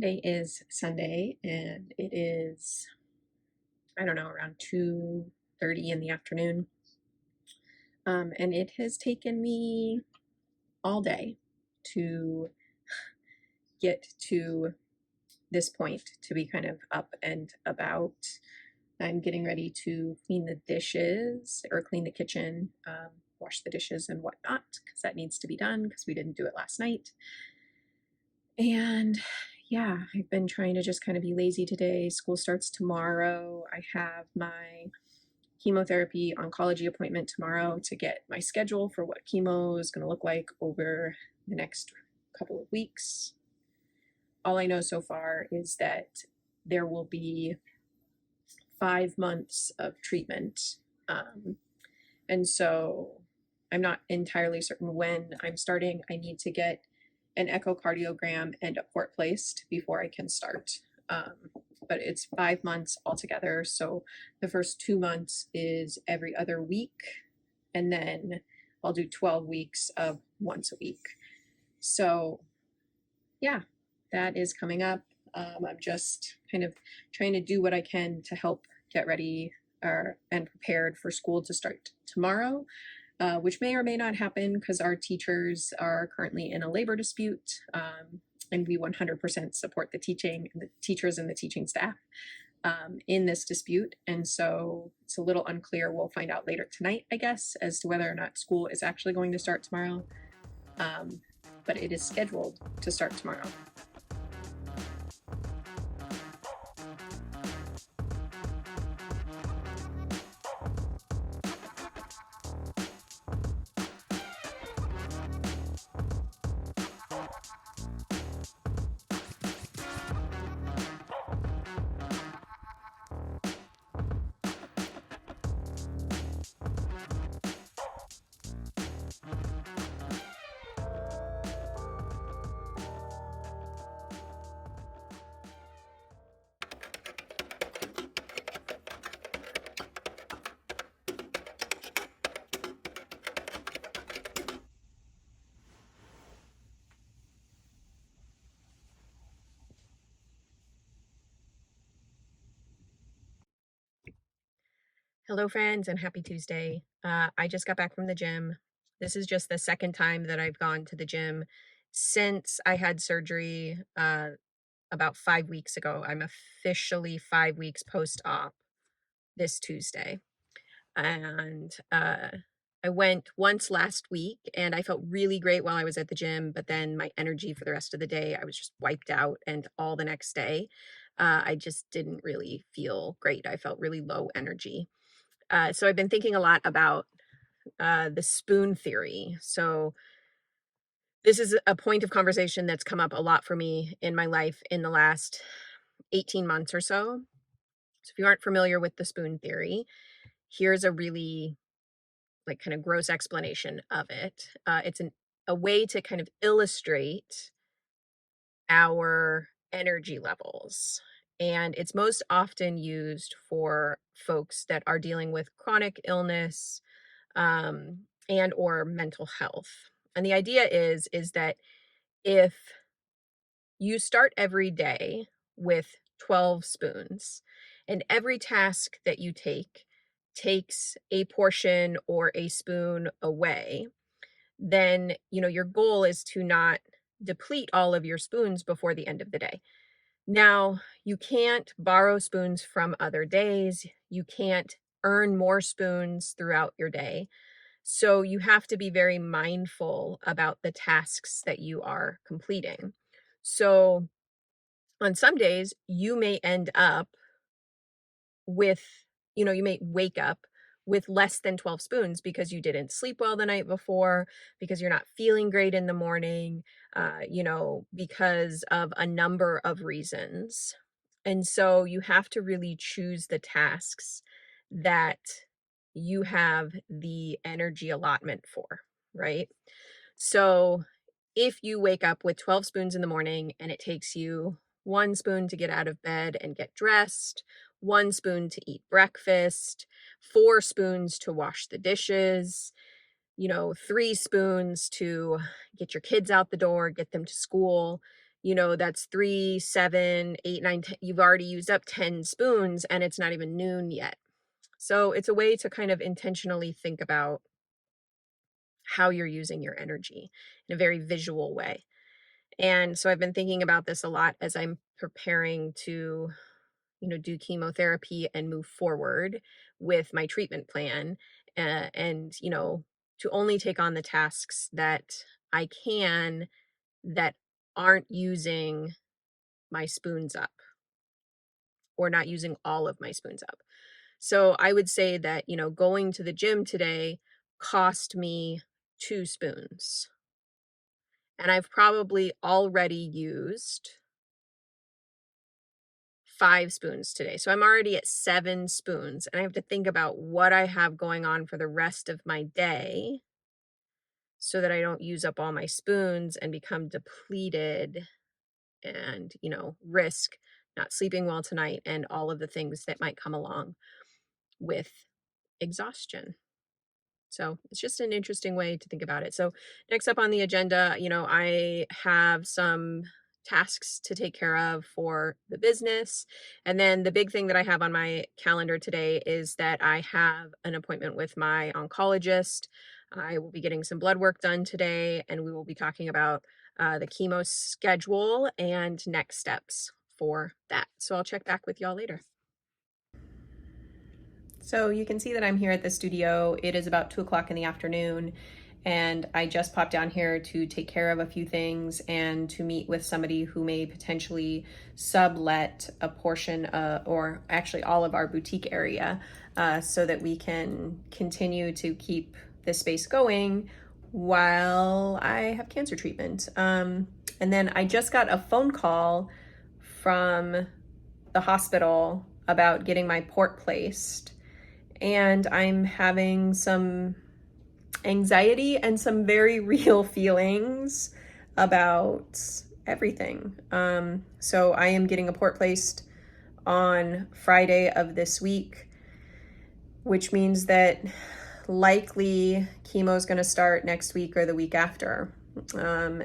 Today is Sunday and it is, I don't know, around 2:30 in the afternoon. And it has taken me all day to get to this point to be kind of up and about. I'm getting ready to clean the dishes or clean the kitchen, wash the dishes and whatnot, because that needs to be done because we didn't do it last night. And yeah, I've been trying to just kind of be lazy today. School starts tomorrow. I have my chemotherapy oncology appointment tomorrow to get my schedule for what chemo is going to look like over the next couple of weeks. All I know so far is that there will be 5 months of treatment. And so I'm not entirely certain when I'm starting. I need to get an echocardiogram and a port placed before I can start. But it's 5 months altogether. So the first 2 months is every other week, and then I'll do 12 weeks of once a week. So yeah, that is coming up. I'm just kind of trying to do what I can to help get ready and prepared for school to start tomorrow. Which may or may not happen because our teachers are currently in a labor dispute, and we 100% support the teachers and the teaching staff in this dispute. And so it's a little unclear. We'll find out later tonight, I guess, as to whether or not school is actually going to start tomorrow. But it is scheduled to start tomorrow. Hello, friends, and happy Tuesday. I just got back from the gym. This is just the second time that I've gone to the gym since I had surgery about 5 weeks ago. I'm officially 5 weeks post-op this Tuesday. And I went once last week and I felt really great while I was at the gym, but then my energy for the rest of the day, I was just wiped out. And all the next day, I just didn't really feel great. I felt really low energy. So I've been thinking a lot about the spoon theory. So this is a point of conversation that's come up a lot for me in my life in the last 18 months or so. So if you aren't familiar with the spoon theory, here's a really kind of gross explanation of it. It's a way to kind of illustrate our energy levels. And it's most often used for folks that are dealing with chronic illness, and or mental health. And the idea is that if you start every day with 12 spoons, and every task that you take takes a portion or a spoon away, then your goal is to not deplete all of your spoons before the end of the day. Now, you can't borrow spoons from other days. You can't earn more spoons throughout your day. So you have to be very mindful about the tasks that you are completing. So on some days, you may end up with, you may wake up with less than 12 spoons because you didn't sleep well the night before, because you're not feeling great in the morning, because of a number of reasons. And so you have to really choose the tasks that you have the energy allotment for, right? So if you wake up with 12 spoons in the morning and it takes you 1 spoon to get out of bed and get dressed, 1 spoon to eat breakfast, 4 spoons to wash the dishes, 3 spoons to get your kids out the door, get them to school, that's 3, 7, 8, 9, 10. You've already used up 10 spoons and it's not even noon yet. So it's a way to kind of intentionally think about how you're using your energy in a very visual way. And so I've been thinking about this a lot as I'm preparing to, do chemotherapy and move forward with my treatment plan. And, to only take on the tasks that I can that aren't using my spoons up or not using all of my spoons up. So I would say that, going to the gym today cost me 2 spoons. And I've probably already used 5 spoons today. So I'm already at 7 spoons. And I have to think about what I have going on for the rest of my day so that I don't use up all my spoons and become depleted and, risk not sleeping well tonight and all of the things that might come along with exhaustion. So it's just an interesting way to think about it. So next up on the agenda, I have some tasks to take care of for the business. And then the big thing that I have on my calendar today is that I have an appointment with my oncologist. I will be getting some blood work done today, and we will be talking about the chemo schedule and next steps for that. So I'll check back with y'all later. So you can see that I'm here at the studio. It is about 2 o'clock in the afternoon, and I just popped down here to take care of a few things and to meet with somebody who may potentially sublet a portion or actually all of our boutique area so that we can continue to keep this space going while I have cancer treatment. And then I just got a phone call from the hospital about getting my port placed, and I'm having some anxiety and some very real feelings about everything. So I am getting a port placed on Friday of this week, which means that likely chemo is going to start next week or the week after.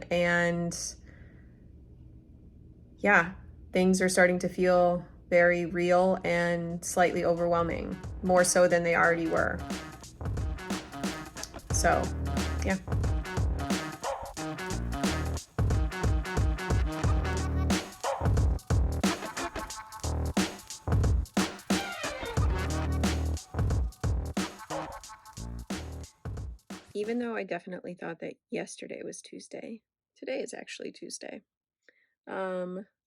And yeah, things are starting to feel very real and slightly overwhelming, more so than they already were. So, yeah. Even though I definitely thought that yesterday was Tuesday, today is actually Tuesday.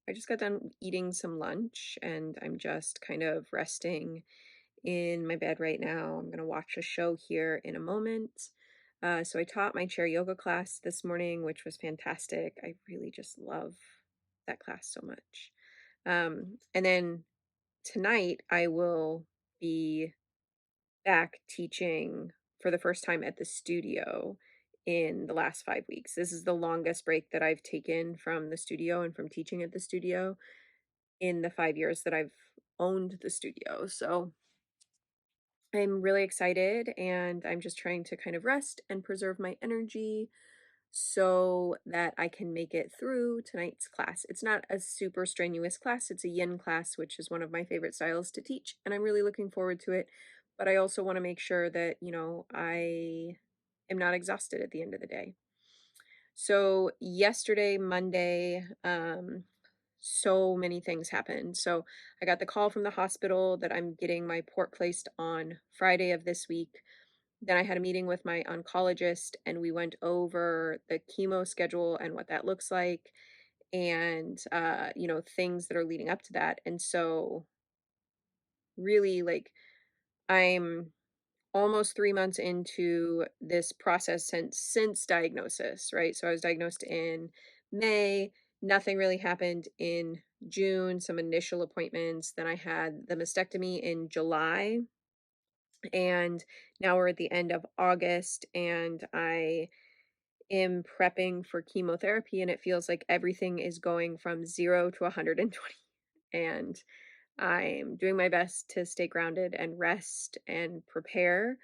I just got done eating some lunch and I'm just kind of resting in my bed right now. I'm going to watch a show here in a moment. So I taught my chair yoga class this morning, which was fantastic. I really just love that class so much. And then tonight I will be back teaching for the first time at the studio in the last 5 weeks. This is the longest break that I've taken from the studio and from teaching at the studio in the 5 years that I've owned the studio. So I'm really excited, and I'm just trying to kind of rest and preserve my energy so that I can make it through tonight's class. It's not a super strenuous class. It's a yin class, which is one of my favorite styles to teach, and I'm really looking forward to it. But I also want to make sure that, I am not exhausted at the end of the day. So yesterday, Monday, so many things happened. So I got the call from the hospital that I'm getting my port placed on Friday of this week. Then I had a meeting with my oncologist and we went over the chemo schedule and what that looks like, and things that are leading up to that. And so really, like, I'm almost 3 months into this process since diagnosis, right? So I was diagnosed in May. Nothing really happened in June, some initial appointments. Then I had the mastectomy in July. And now we're at the end of August, and I am prepping for chemotherapy, and it feels like everything is going from 0 to 120. And I'm doing my best to stay grounded and rest and prepare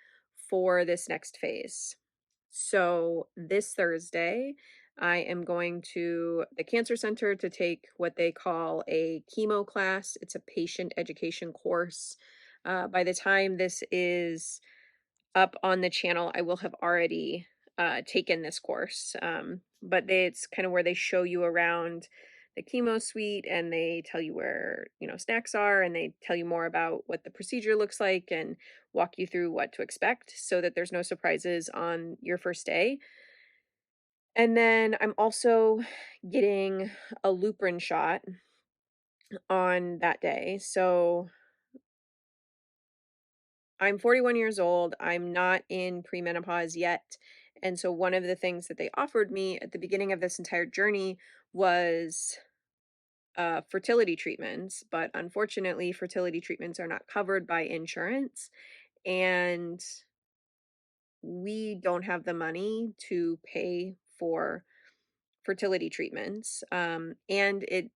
for this next phase. So this Thursday, I am going to the cancer center to take what they call a chemo class. It's a patient education course. By the time this is up on the channel, I will have already taken this course. But it's kind of where they show you around the chemo suite and they tell you where, snacks are, and they tell you more about what the procedure looks like and walk you through what to expect so that there's no surprises on your first day. And then I'm also getting a lupron shot on that day. So I'm 41 years old. I'm not in premenopause yet. And so one of the things that they offered me at the beginning of this entire journey was fertility treatments. But unfortunately, fertility treatments are not covered by insurance. And we don't have the money to pay for fertility treatments. And it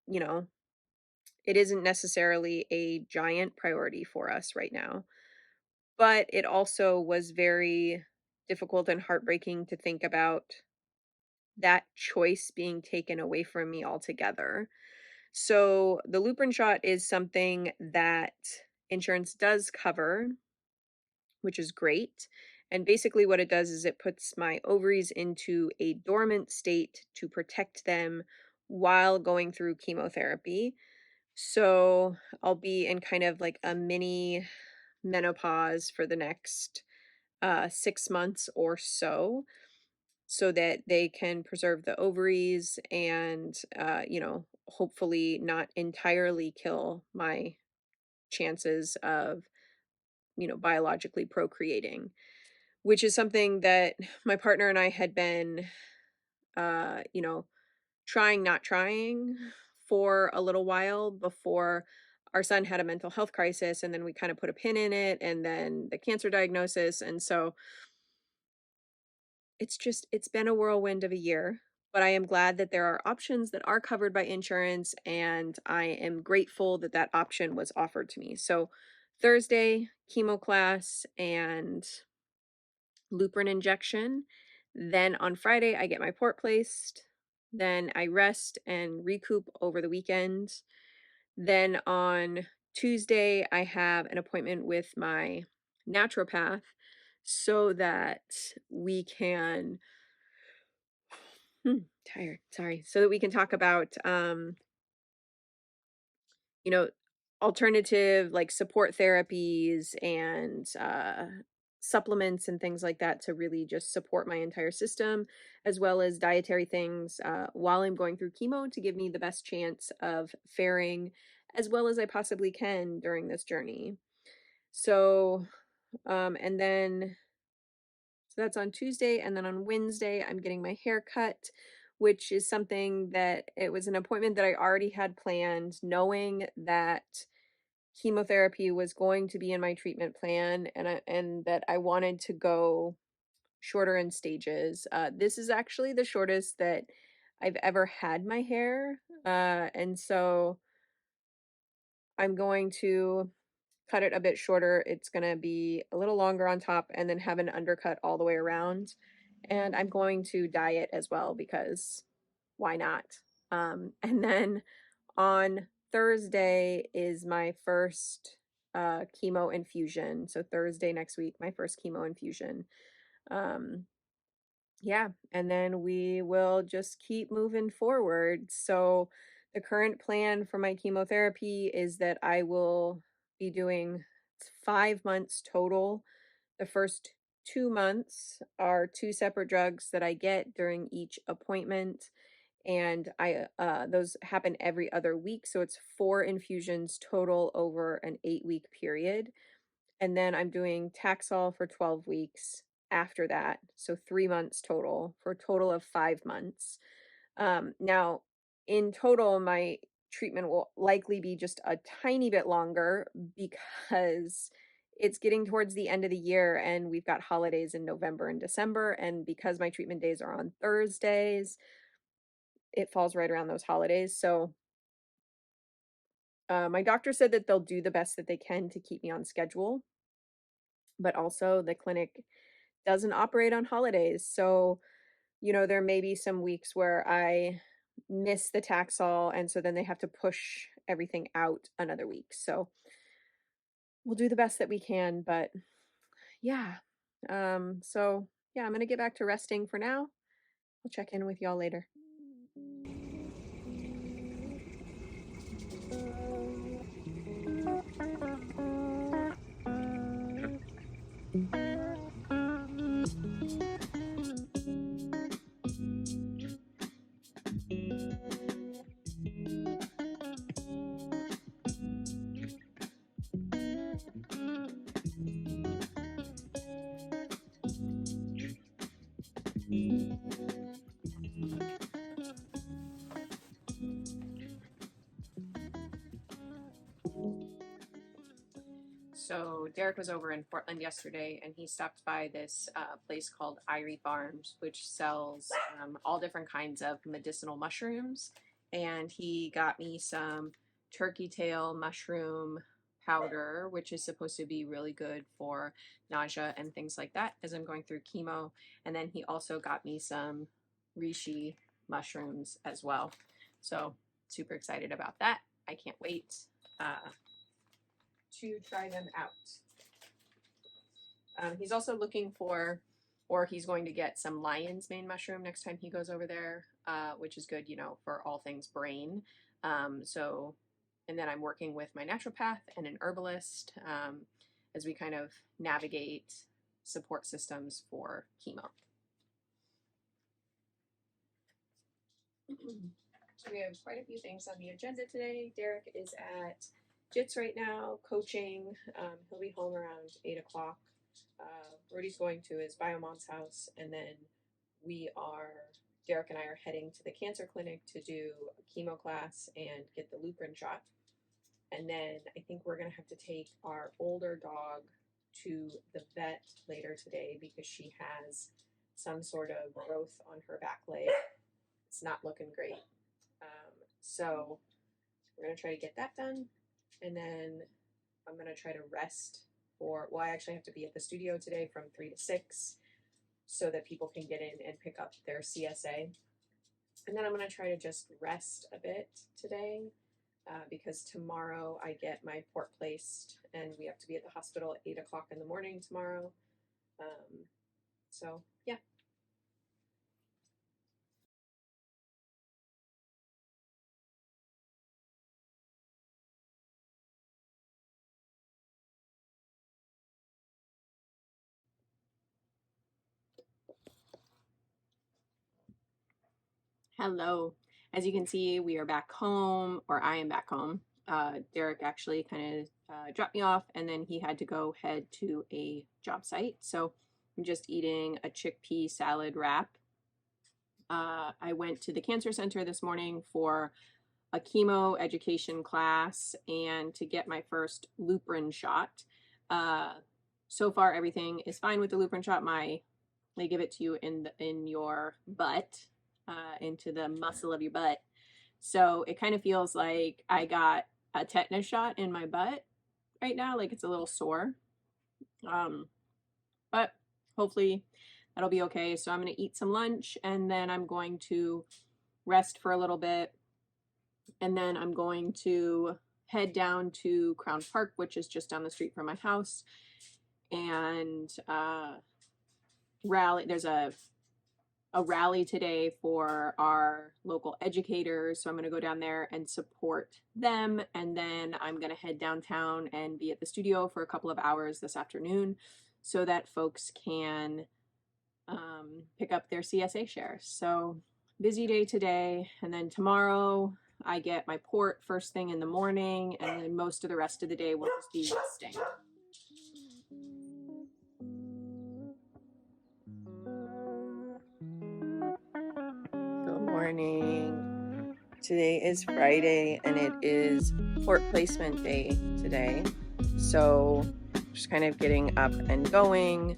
isn't necessarily a giant priority for us right now. But it also was very difficult and heartbreaking to think about that choice being taken away from me altogether. So the Lupron shot is something that insurance does cover, which is great. And basically, what it does is it puts my ovaries into a dormant state to protect them while going through chemotherapy. So I'll be in kind of like a mini menopause for the next 6 months or so that they can preserve the ovaries and, hopefully not entirely kill my chances of, biologically procreating, which is something that my partner and I had been, uh, you know, trying, not trying for a little while before our son had a mental health crisis. And then we kind of put a pin in it, and then the cancer diagnosis. And so it's been a whirlwind of a year, but I am glad that there are options that are covered by insurance, and I am grateful that that option was offered to me. So Thursday, chemo class and Lupron injection. Then on Friday, I get my port placed. Then I rest and recoup over the weekend. Then on Tuesday, I have an appointment with my naturopath so that we can tired, sorry. So that we can talk about, you know, alternative like support therapies and supplements and things like that to really just support my entire system, as well as dietary things while I'm going through chemo to give me the best chance of faring as well as I possibly can during this journey. So, and then so that's on Tuesday, and then on Wednesday, I'm getting my hair cut, which is something that it was an appointment that I already had planned, knowing that chemotherapy was going to be in my treatment plan, and that I wanted to go shorter in stages. This is actually the shortest that I've ever had my hair, and so I'm going to cut it a bit shorter. It's gonna be a little longer on top and then have an undercut all the way around. And I'm going to dye it as well because why not? And then on Thursday is my first chemo infusion. So Thursday next week, my first chemo infusion. Um, yeah, and then we will just keep moving forward. So the current plan for my chemotherapy is that I will be doing 5 months total. The first 2 months are two separate drugs that I get during each appointment, and I those happen every other week, so it's 4 infusions total over an 8-week period. And then I'm doing Taxol for 12 weeks after that. So 3 months total for a total of 5 months. Now, in total, my treatment will likely be just a tiny bit longer because it's getting towards the end of the year and we've got holidays in November and December. And because my treatment days are on Thursdays, it falls right around those holidays. So my doctor said that they'll do the best that they can to keep me on schedule, but also the clinic doesn't operate on holidays. So, you know, there may be some weeks where I miss the Taxol, and so then they have to push everything out another week. So we'll do the best that we can, but yeah. So yeah, I'm gonna get back to resting for now. I'll check in with y'all later. So Derek was over in Portland yesterday, and he stopped by this place called ER Farms, which sells all different kinds of medicinal mushrooms. And he got me some turkey tail mushroom powder, which is supposed to be really good for nausea and things like that as I'm going through chemo. And then he also got me some reishi mushrooms as well. So super excited about that. I can't wait to try them out. He's also looking for, or he's going to get some lion's mane mushroom next time he goes over there, which is good, you know, for all things brain. And then I'm working with my naturopath and an herbalist as we kind of navigate support systems for chemo. So we have quite a few things on the agenda today. Derek is at JITS right now, coaching. He'll be home around 8 o'clock. Rudy's going to his biomom's house, and then Derek and I are heading to the cancer clinic to do a chemo class and get the Lupron shot. And then I think we're going to have to take our older dog to the vet later today because she has some sort of growth on her back leg. It's not looking great. So we're going to try to get that done. And then I'm going to try to rest I actually have to be at the studio today from 3 to 6 so that people can get in and pick up their CSA. And then I'm going to try to just rest a bit today because tomorrow I get my port placed and we have to be at the hospital at 8 o'clock in the morning tomorrow. So yeah. Hello. As you can see, we are back home, or I am back home. Derek actually kind of dropped me off, and then he had to head to a job site. So I'm just eating a chickpea salad wrap. I went to the cancer center this morning for a chemo education class and to get my first Lupron shot. So far, everything is fine with the Lupron shot. They give it to you in your butt. Into the muscle of your butt. So it kind of feels like I got a tetanus shot in my butt right now, like it's a little sore. But hopefully that'll be okay. So I'm going to eat some lunch and then I'm going to rest for a little bit. And then I'm going to head down to Crown Park, which is just down the street from my house, and rally. There's a rally today for our local educators. So I'm going to go down there and support them. And then I'm going to head downtown and be at the studio for a couple of hours this afternoon so that folks can pick up their CSA shares. So busy day today. And then tomorrow I get my port first thing in the morning. And then most of the rest of the day will just be resting. Morning. Today is Friday and it is port placement day today. So just kind of getting up and going.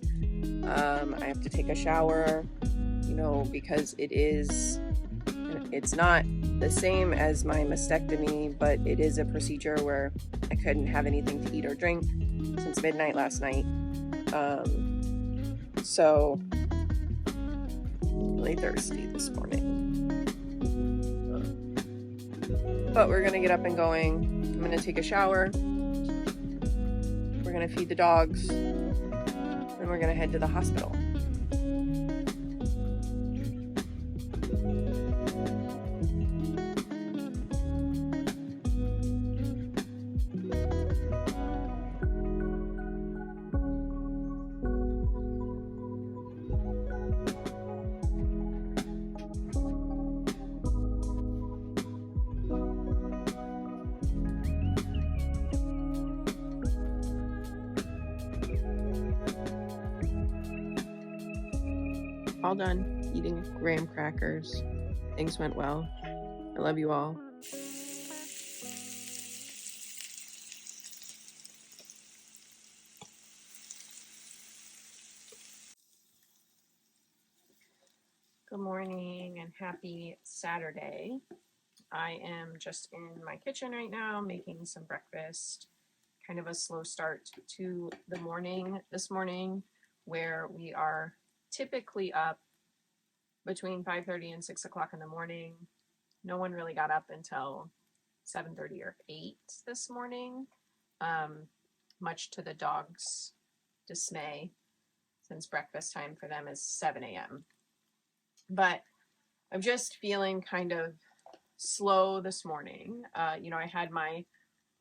I have to take a shower, you know, because it's not the same as my mastectomy, but it is a procedure where I couldn't have anything to eat or drink since midnight last night. So really thirsty this morning. But we're gonna get up and going. I'm gonna take a shower. We're gonna feed the dogs. And we're gonna head to the hospital. All done eating graham crackers. Things went well. I love you all. Good morning and happy Saturday. I am just in my kitchen right now making some breakfast. Kind of a slow start to the morning this morning, where we are typically up between 5:30 and 6 o'clock in the morning. No one really got up until 7:30 or 8 this morning, much to the dogs' dismay, since breakfast time for them is 7 a.m. But I'm just feeling kind of slow this morning. I had my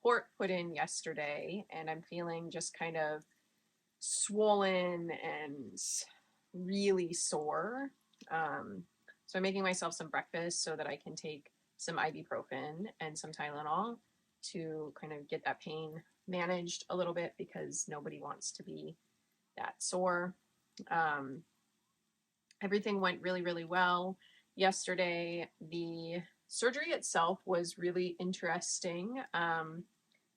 port put in yesterday, and I'm feeling just kind of swollen and really sore. So I'm making myself some breakfast so that I can take some ibuprofen and some Tylenol to kind of get that pain managed a little bit, because nobody wants to be that sore. Everything went really, really well yesterday. The surgery itself was really interesting.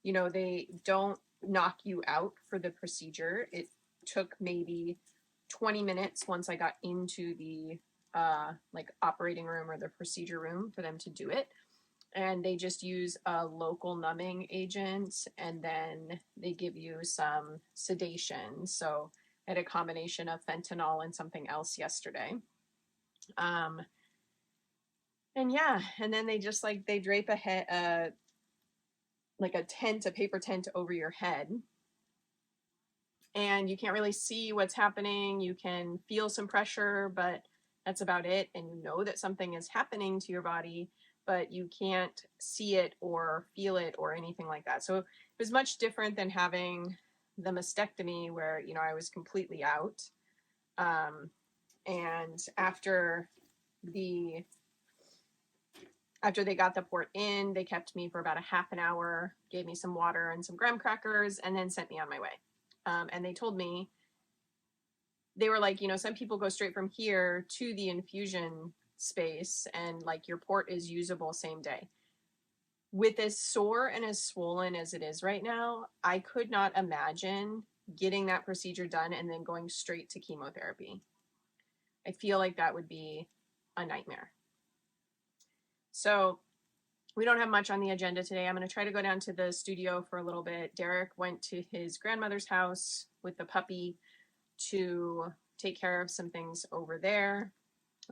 They don't knock you out for the procedure. It took maybe 20 minutes once I got into the operating room or the procedure room for them to do it. And they just use a local numbing agent, and then they give you some sedation. So I had a combination of fentanyl and something else yesterday. And then they just they drape a paper tent over your head, and you can't really see what's happening. You can feel some pressure, but that's about it. And you know that something is happening to your body, but you can't see it or feel it or anything like that. So it was much different than having the mastectomy, where, I was completely out. And after they got the port in, they kept me for about a half an hour, gave me some water and some graham crackers, and then sent me on my way. And they told me, they were like, some people go straight from here to the infusion space, and your port is usable same day. With as sore and as swollen as it is right now, I could not imagine getting that procedure done and then going straight to chemotherapy. I feel like that would be a nightmare. So we don't have much on the agenda today. I'm going to try to go down to the studio for a little bit. Derek went to his grandmother's house with the puppy to take care of some things over there.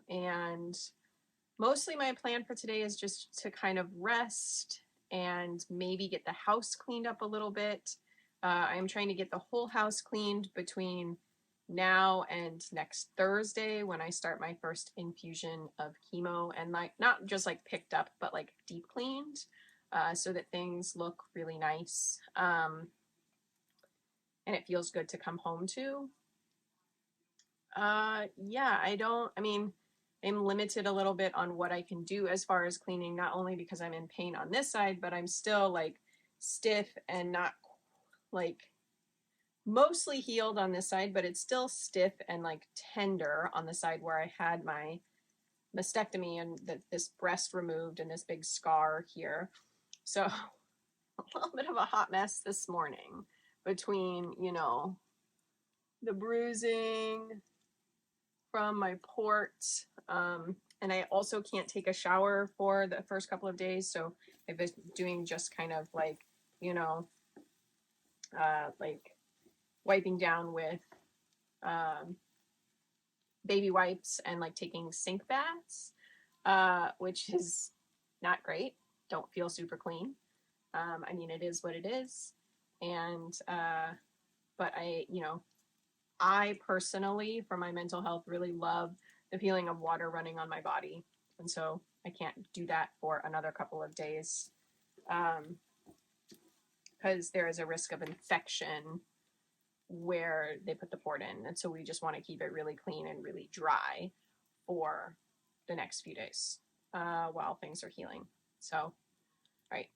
And mostly my plan for today is just to kind of rest and maybe get the house cleaned up a little bit. I'm trying to get the whole house cleaned between now and next Thursday, when I start my first infusion of chemo, and not just picked up, but deep cleaned, so that things look really nice. And it feels good to come home to. I'm limited a little bit on what I can do as far as cleaning, not only because I'm in pain on this side, but I'm still stiff and not mostly healed on this side, but it's still stiff and tender on the side where I had my mastectomy and this breast removed and this big scar here. So a little bit of a hot mess this morning between, the bruising from my port, and I also can't take a shower for the first couple of days, so I've been doing just kind of wiping down with baby wipes and like taking sink baths, which is not great. Don't feel super clean. I mean, it is what it is. And, but I personally, for my mental health, really love the feeling of water running on my body. And so I can't do that for another couple of days because there is a risk of infection where they put the port in. And so we just want to keep it really clean and really dry for the next few days while things are healing. So, all right.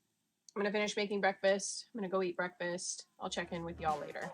I'm going to finish making breakfast. I'm going to go eat breakfast. I'll check in with y'all later.